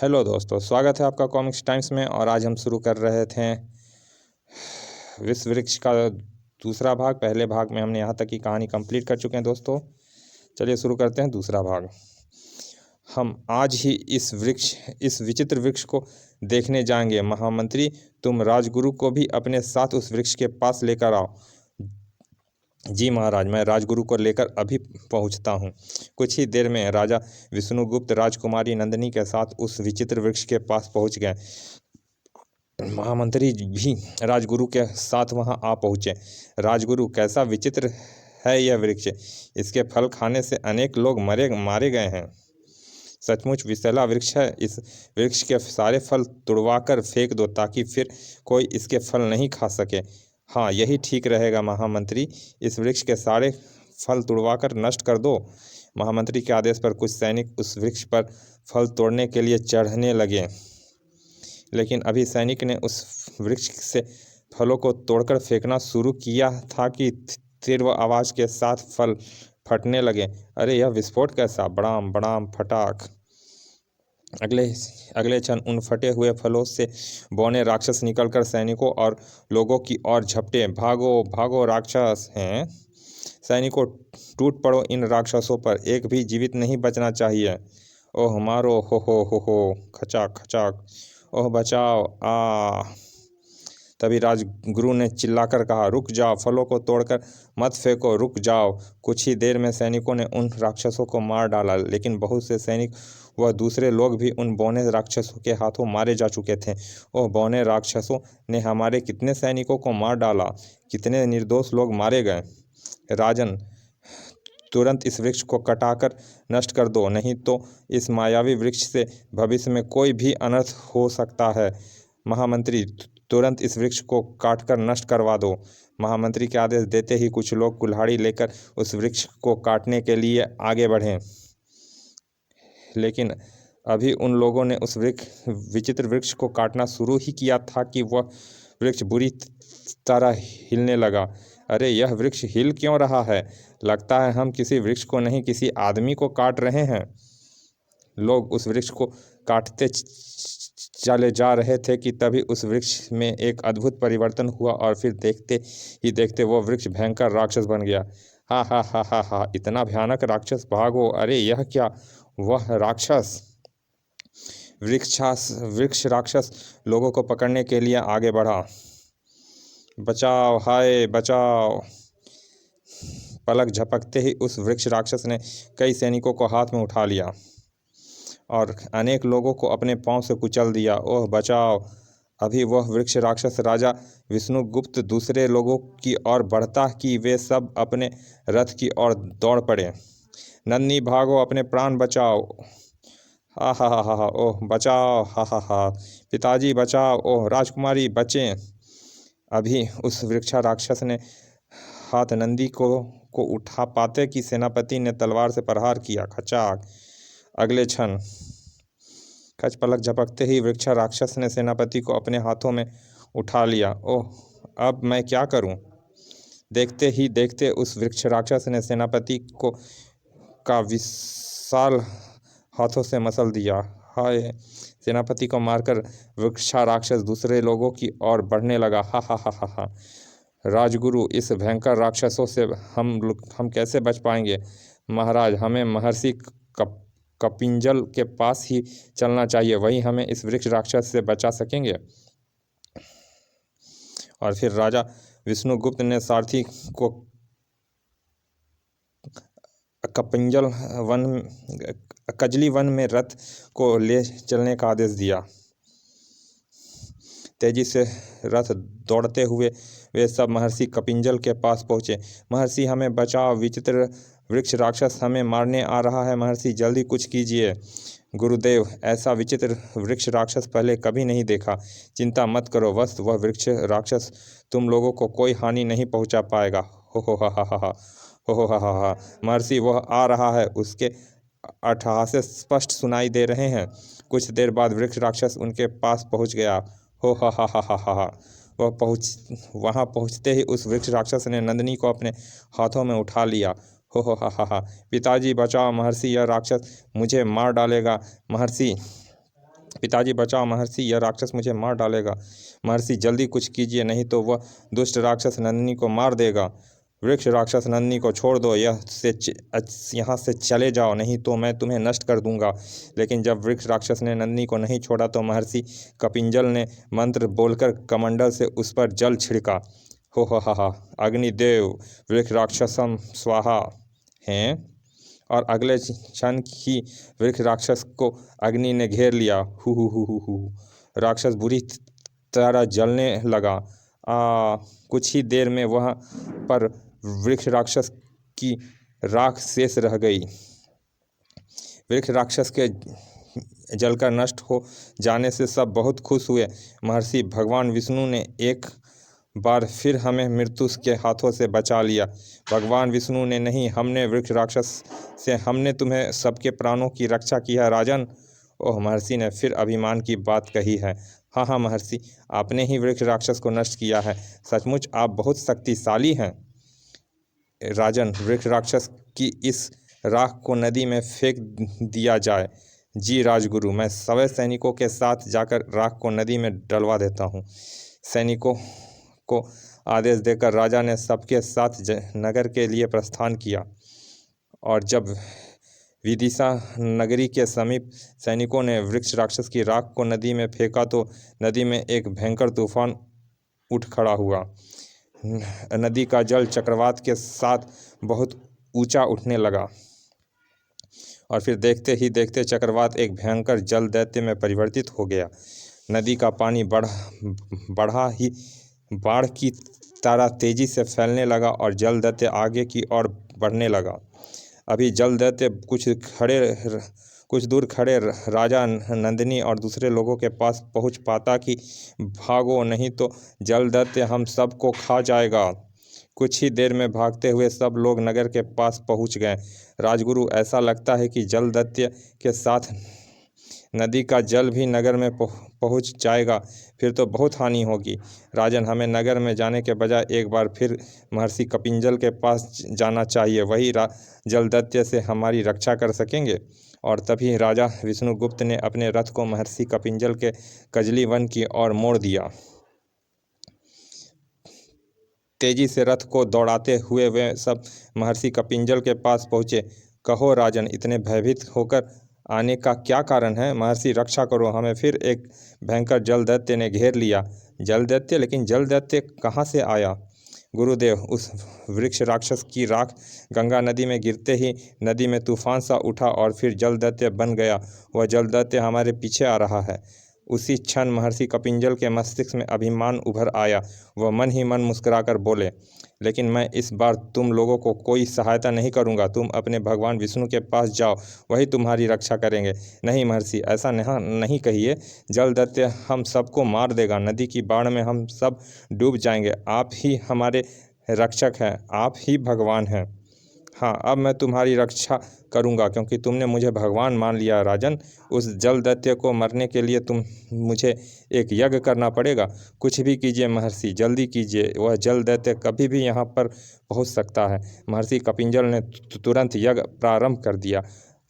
Hello दोस्तों, स्वागत है आपका कॉमिक्स टाइम्स में। और आज हम शुरू कर रहे थे विश्व वृक्ष का दूसरा भाग। पहले भाग में हमने यहाँ तक की कहानी कंप्लीट कर चुके हैं दोस्तों। चलिए शुरू करते हैं दूसरा भाग। हम आज ही इस विचित्र वृक्ष को देखने जाएंगे। महामंत्री, तुम राजगुरु को भी अपने साथ उस वृक्ष के पास लेकर आओ। जी महाराज, मैं राजगुरु को लेकर अभी पहुंचता हूं। कुछ ही देर में राजा विष्णुगुप्त राजकुमारी नंदिनी के साथ उस विचित्र वृक्ष के पास पहुंच गए। महामंत्री भी राजगुरु के साथ वहां आ पहुंचे। राजगुरु, कैसा विचित्र है यह वृक्ष! इसके फल खाने से अनेक लोग मारे गए हैं। सचमुच विषैला वृक्ष है। इस वृक्ष के सारे फल तुड़वाकर फेंक दो ताकि फिर कोई इसके फल नहीं खा सके। हाँ, यही ठीक रहेगा महामंत्री। इस वृक्ष के सारे फल तुड़वाकर नष्ट कर दो। महामंत्री के आदेश पर कुछ सैनिक उस वृक्ष पर फल तोड़ने के लिए चढ़ने लगे, लेकिन अभी सैनिक ने उस वृक्ष से फलों को तोड़कर फेंकना शुरू किया था कि तीव्र आवाज़ के साथ फल फटने लगे। अरे, यह विस्फोट कैसा! बड़ाम बड़ाम फटाक! अगले क्षण उन फटे हुए फलों से बौने राक्षस निकलकर सैनिकों और लोगों की ओर झपटे। भागो भागो राक्षस हैं! सैनिकों, टूट पड़ो इन राक्षसों पर! एक भी जीवित नहीं बचना चाहिए। ओह मारो! हो, खचाक खचाक! ओह बचाओ! आ! तभी राजगुरु ने चिल्लाकर कहा, रुक जाओ, फलों को तोड़कर मत फेंको, रुक जाओ। कुछ ही देर में सैनिकों ने उन राक्षसों को मार डाला, लेकिन बहुत से सैनिक व दूसरे लोग भी उन बौने राक्षसों के हाथों मारे जा चुके थे। ओह, बौने राक्षसों ने हमारे कितने सैनिकों को मार डाला! कितने निर्दोष लोग मारे गए! राजन, तुरंत इस वृक्ष को कटाकर नष्ट कर दो, नहीं तो इस मायावी वृक्ष से भविष्य में कोई भी अनर्थ हो सकता है। महामंत्री, तुरंत इस वृक्ष को काटकर नष्ट करवा दो। महामंत्री के आदेश देते ही कुछ लोग कुल्हाड़ी लेकर उस वृक्ष को काटने के लिए आगे बढ़े, लेकिन अभी उन लोगों ने उस विचित्र वृक्ष को काटना शुरू ही किया था कि वह वृक्ष बुरी तरह हिलने लगा। अरे, यह वृक्ष हिल क्यों रहा है? लगता है हम किसी वृक्ष को नहीं, किसी आदमी को काट रहे हैं। लोग उस वृक्ष को काटते चले जा रहे थे कि तभी उस वृक्ष में एक अद्भुत परिवर्तन हुआ और फिर देखते ही देखते वह वृक्ष भयंकर राक्षस बन गया। हा हा हा हा हा! इतना भयानक राक्षस! भागो! अरे, यह क्या! वह राक्षस वृक्ष राक्षस लोगों को पकड़ने के लिए आगे बढ़ा। बचाओ! हाय बचाओ! पलक झपकते ही उस वृक्ष राक्षस ने कई सैनिकों को हाथ में उठा लिया और अनेक लोगों को अपने पांव से कुचल दिया। ओह बचाओ! अभी वह वृक्ष राक्षस राजा विष्णुगुप्त दूसरे लोगों की ओर बढ़ता कि वे सब अपने रथ की ओर दौड़ पड़े। नंदिनी, भागो, अपने प्राण बचाओ! हा हा हा हा! ओह बचाओ! हा हा हा! पिताजी बचाओ! ओह राजकुमारी बचें! अभी उस वृक्ष राक्षस ने हाथ नंदी को उठा पाते कि सेनापति ने तलवार से प्रहार किया। खचाक! अगले क्षण कच पलक झपकते ही वृक्ष राक्षस ने सेनापति को अपने हाथों में उठा लिया। ओह, अब मैं क्या करूं? देखते ही देखते उस वृक्ष राक्षस ने सेनापति को का विशाल हाथों से मसल दिया। हाय! सेनापति को मारकर वृक्ष राक्षस दूसरे लोगों की ओर बढ़ने लगा। हा हा हा हा हा! राजगुरु, इस भयंकर राक्षसों से हम कैसे बच पाएंगे? महाराज, हमें महर्षि कपिंजल के पास ही चलना चाहिए, वही हमें इस वृक्ष राक्षस से बचा सकेंगे। और फिर राजा विष्णुगुप्त ने सारथी को कजली वन में रथ को ले चलने का आदेश दिया। तेजी से रथ दौड़ते हुए वे सब महर्षि कपिंजल के पास पहुँचे। महर्षि, हमें बचाओ! विचित्र वृक्ष राक्षस हमें मारने आ रहा है। महर्षि, जल्दी कुछ कीजिए। गुरुदेव, ऐसा विचित्र वृक्ष राक्षस पहले कभी नहीं देखा। चिंता मत करो, बस वह वृक्ष राक्षस तुम लोगों को कोई हानि नहीं पहुंचा पाएगा। हो हा हा हा हा! हो हा हा हा! महर्षि, वह आ रहा है, उसके अट्टहासे स्पष्ट सुनाई दे रहे हैं। कुछ देर बाद वृक्ष राक्षस उनके पास पहुंच गया। हो हा हा हा हा हा! वहां पहुंचते ही उस वृक्ष राक्षस ने नंदिनी को अपने हाथों में उठा लिया। हो हा हा हा! पिताजी बचाओ! महर्षि, यह राक्षस मुझे मार डालेगा। महर्षि, पिताजी बचाओ महर्षि, यह राक्षस मुझे मार डालेगा। महर्षि जल्दी कुछ कीजिए, नहीं तो वह दुष्ट राक्षस नंदिनी को मार देगा। वृक्ष राक्षस, नंदिनी को छोड़ दो, यहाँ से चले जाओ, नहीं तो मैं तुम्हें नष्ट कर दूंगा। लेकिन जब वृक्ष राक्षस ने नंदिनी को नहीं छोड़ा तो महर्षि कपिंजल ने मंत्र बोलकर कमंडल से उस पर जल छिड़का। हो हा, अग्निदेव वृक्ष राक्षसम स्वाहा हैं। और अगले क्षण ही वृक्ष राक्षस को अग्नि ने घेर लिया। हु। राक्षस बुरी तरह जलने लगा। कुछ ही देर में वहाँ पर वृक्ष राक्षस की राख शेष रह गई। वृक्ष राक्षस के जलकर नष्ट हो जाने से सब बहुत खुश हुए। महर्षि भगवान विष्णु ने एक बार फिर हमें मृत्यु के हाथों से बचा लिया। भगवान विष्णु ने नहीं, हमने वृक्ष राक्षस से, हमने तुम्हें सबके प्राणों की रक्षा की है राजन। ओह, महर्षि ने फिर अभिमान की बात कही है। हाँ महर्षि, आपने ही वृक्ष राक्षस को नष्ट किया है। सचमुच आप बहुत शक्तिशाली हैं राजन। वृक्ष राक्षस की इस राख को नदी में फेंक दिया जाए। जी राजगुरु, मैं सभी सैनिकों के साथ जाकर राख को नदी में डलवा देता हूँ। सैनिकों को आदेश देकर राजा ने सबके साथ नगर के लिए प्रस्थान किया। और जब विदिशा नगरी के समीप सैनिकों ने वृक्ष राक्षस की राख को नदी में फेंका तो नदी में एक भयंकर तूफान उठ खड़ा हुआ। नदी का जल चक्रवात के साथ बहुत ऊंचा उठने लगा और फिर देखते ही देखते चक्रवात एक भयंकर जल दैत्य में परिवर्तित हो गया। नदी का पानी बढ़ा ही बाढ़ की तरह तेजी से फैलने लगा और जल दैत्य आगे की ओर बढ़ने लगा। अभी जल दैत्य कुछ दूर खड़े राजा नंदिनी और दूसरे लोगों के पास पहुंच पाता कि भागो, नहीं तो जल दैत्य हम सबको खा जाएगा। कुछ ही देर में भागते हुए सब लोग नगर के पास पहुंच गए। राजगुरु, ऐसा लगता है कि जल दैत्य के साथ नदी का जल भी नगर में पहुंच जाएगा, फिर तो बहुत हानि होगी। राजन, हमें नगर में जाने के बजाय एक बार फिर महर्षि कपिंजल के पास जाना चाहिए, वही जल दैत्य से हमारी रक्षा कर सकेंगे। और तभी राजा विष्णुगुप्त ने अपने रथ को महर्षि कपिंजल के कजली वन की ओर मोड़ दिया। तेजी से रथ को दौड़ाते हुए वे सब महर्षि कपिंजल के पास पहुँचे। कहो राजन, इतने भयभीत होकर आने का क्या कारण है? महर्षि, रक्षा करो, हमें फिर एक भयंकर जल दैत्य ने घेर लिया। जल दैत्य? लेकिन जल दैत्य कहाँ से आया? गुरुदेव, उस वृक्ष राक्षस की राख गंगा नदी में गिरते ही नदी में तूफान सा उठा और फिर जल दैत्य बन गया। वह जल दैत्य हमारे पीछे आ रहा है। उसी क्षण महर्षि कपिंजल के मस्तिष्क में अभिमान उभर आया। वह मन ही मन मुस्कुराकर बोले, लेकिन मैं इस बार तुम लोगों को कोई सहायता नहीं करूंगा। तुम अपने भगवान विष्णु के पास जाओ, वही तुम्हारी रक्षा करेंगे। नहीं महर्षि, ऐसा नहीं कहिए। जल दैत्य हम सबको मार देगा। नदी की बाढ़ में हम सब डूब जाएंगे। आप ही हमारे रक्षक हैं, आप ही भगवान हैं। हाँ, अब मैं तुम्हारी रक्षा करूंगा क्योंकि तुमने मुझे भगवान मान लिया। राजन, उस जल दैत्य को मरने के लिए मुझे एक यज्ञ करना पड़ेगा। कुछ भी कीजिए महर्षि, जल्दी कीजिए। वह जल दैत्य कभी भी यहाँ पर पहुँच सकता है। महर्षि कपिंजल ने तुरंत यज्ञ प्रारंभ कर दिया।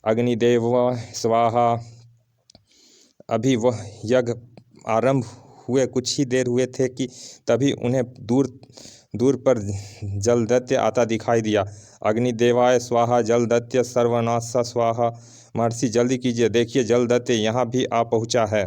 अग्निदेव स्वाहा। अभी वह यज्ञ आरंभ हुए कुछ ही देर हुए थे कि तभी उन्हें दूर पर जल दैत्य आता दिखाई दिया। अग्निदेवाय स्वाहा, जल दैत्य सर्वनाश स्वाहा। महर्षि जल्दी कीजिए, देखिए जल दैत्य यहाँ भी आ पहुँचा है।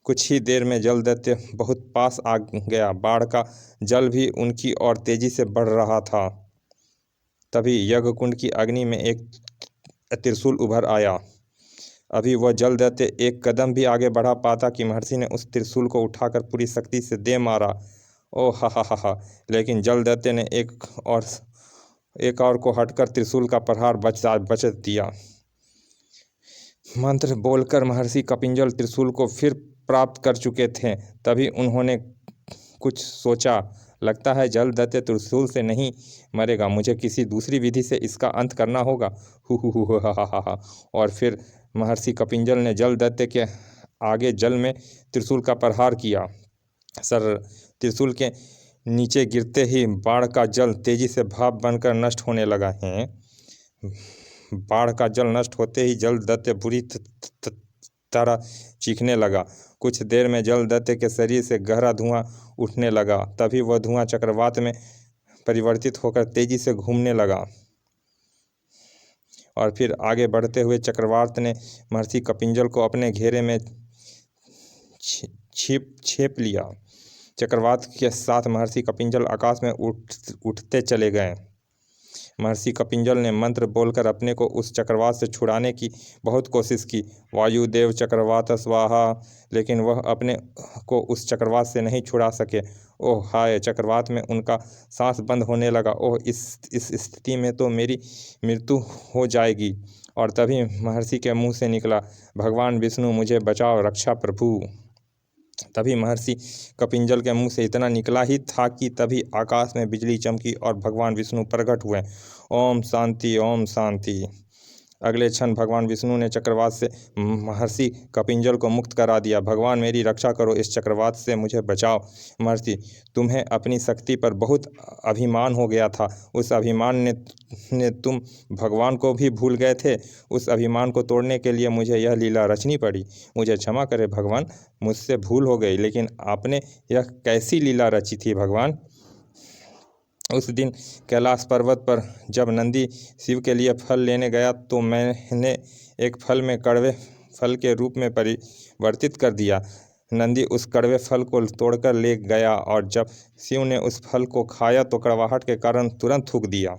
कुछ ही देर में जल दैत्य बहुत पास आ गया। बाढ़ का जल भी उनकी ओर तेजी से बढ़ रहा था। तभी यज्ञ कुंड की अग्नि में एक त्रिशूल उभर आया। अभी वह जल दैत्य एक कदम भी आगे बढ़ा पाता कि महर्षि ने उस त्रिशूल को उठाकर पूरी शक्ति से दे मारा। ओ हा। लेकिन जल दैत्य ने एक और को हटकर त्रिशूल का प्रहार बच दिया। मंत्र बोलकर महर्षि कपिंजल त्रिशूल को फिर प्राप्त कर चुके थे। तभी उन्होंने कुछ सोचा, लगता है जल दैत्य त्रिशूल से नहीं मरेगा, मुझे किसी दूसरी विधि से इसका अंत करना होगा। हु हा। और फिर महर्षि कपिंजल ने जल दैत्य के आगे जल में त्रिशूल का प्रहार किया। त्रिशूल के नीचे गिरते ही बाढ़ का जल तेजी से भाप बनकर नष्ट होने लगा है। बाढ़ का जल नष्ट होते ही जल दैत्य बुरी तरह चीखने लगा। कुछ देर में जल दैत्य के शरीर से गहरा धुआं उठने लगा। तभी वह धुआं चक्रवात में परिवर्तित होकर तेजी से घूमने लगा और फिर आगे बढ़ते हुए चक्रवात ने महर्षि कपिंजल को अपने घेरे में छेप लिया। चक्रवात के साथ महर्षि कपिंजल आकाश में उठते चले गए। महर्षि कपिंजल ने मंत्र बोलकर अपने को उस चक्रवात से छुड़ाने की बहुत कोशिश की। वायुदेव चक्रवात स्वाहा, लेकिन वह अपने को उस चक्रवात से नहीं छुड़ा सके। ओह हाय, चक्रवात में उनका सांस बंद होने लगा। ओह, इस स्थिति में तो मेरी मृत्यु हो जाएगी। और तभी महर्षि के मुंह से निकला, भगवान विष्णु मुझे बचाओ, रक्षा प्रभु। तभी महर्षि कपिंजल के मुंह से इतना निकला ही था कि तभी आकाश में बिजली चमकी और भगवान विष्णु प्रकट हुए। ओम शांति, ओम शांति। अगले क्षण भगवान विष्णु ने चक्रवात से महर्षि कपिंजल को मुक्त करा दिया। भगवान मेरी रक्षा करो, इस चक्रवात से मुझे बचाओ। महर्षि, तुम्हें अपनी शक्ति पर बहुत अभिमान हो गया था। उस अभिमान ने तुम भगवान को भी भूल गए थे। उस अभिमान को तोड़ने के लिए मुझे यह लीला रचनी पड़ी। मुझे क्षमा करें भगवान, मुझसे भूल हो गई। लेकिन आपने यह कैसी लीला रची थी भगवान? उस दिन कैलाश पर्वत पर जब नंदी शिव के लिए फल लेने गया तो मैंने एक फल में कड़वे फल के रूप में परिवर्तित कर दिया। नंदी उस कड़वे फल को तोड़कर ले गया और जब शिव ने उस फल को खाया तो कड़वाहट के कारण तुरंत थूक दिया।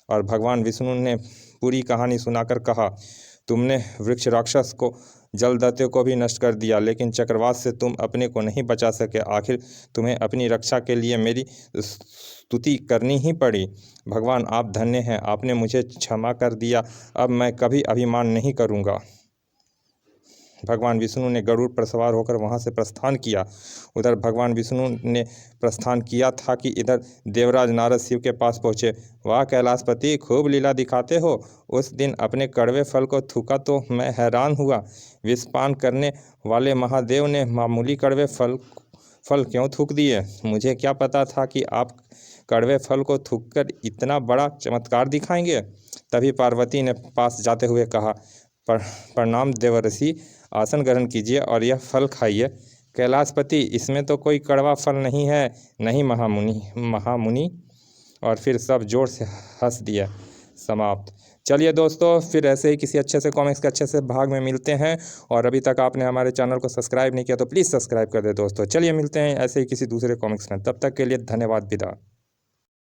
और भगवान विष्णु ने पूरी कहानी सुनाकर कहा, तुमने वृक्ष राक्षस को जल दैत्य को भी नष्ट कर दिया, लेकिन चक्रवात से तुम अपने को नहीं बचा सके। आखिर तुम्हें अपनी रक्षा के लिए मेरी स्तुति करनी ही पड़ी। भगवान आप धन्य हैं, आपने मुझे क्षमा कर दिया। अब मैं कभी अभिमान नहीं करूँगा। भगवान विष्णु ने गरुड़ पर सवार होकर वहां से प्रस्थान किया। उधर भगवान विष्णु ने प्रस्थान किया था कि इधर देवराज नारद शिव के पास पहुँचे। वाह कैलाशपति, खूब लीला दिखाते हो। उस दिन अपने कड़वे फल को थूका तो मैं हैरान हुआ। विषपान करने वाले महादेव ने मामूली कड़वे फल क्यों थूक दिए? मुझे क्या पता था कि आप कड़वे फल को थूककर इतना बड़ा चमत्कार दिखाएंगे। तभी पार्वती ने पास जाते हुए कहा, प्रणाम देवर्षि, आसन ग्रहण कीजिए और यह फल खाइए। कैलाशपति, इसमें तो कोई कड़वा फल नहीं है। नहीं महामुनि। और फिर सब जोर से हंस दिए। समाप्त। चलिए दोस्तों, फिर ऐसे ही किसी अच्छे से कॉमिक्स के अच्छे से भाग में मिलते हैं। और अभी तक आपने हमारे चैनल को सब्सक्राइब नहीं किया तो प्लीज़ सब्सक्राइब कर दे दोस्तों। चलिए मिलते हैं ऐसे ही किसी दूसरे कॉमिक्स में। तब तक के लिए धन्यवाद, विदा।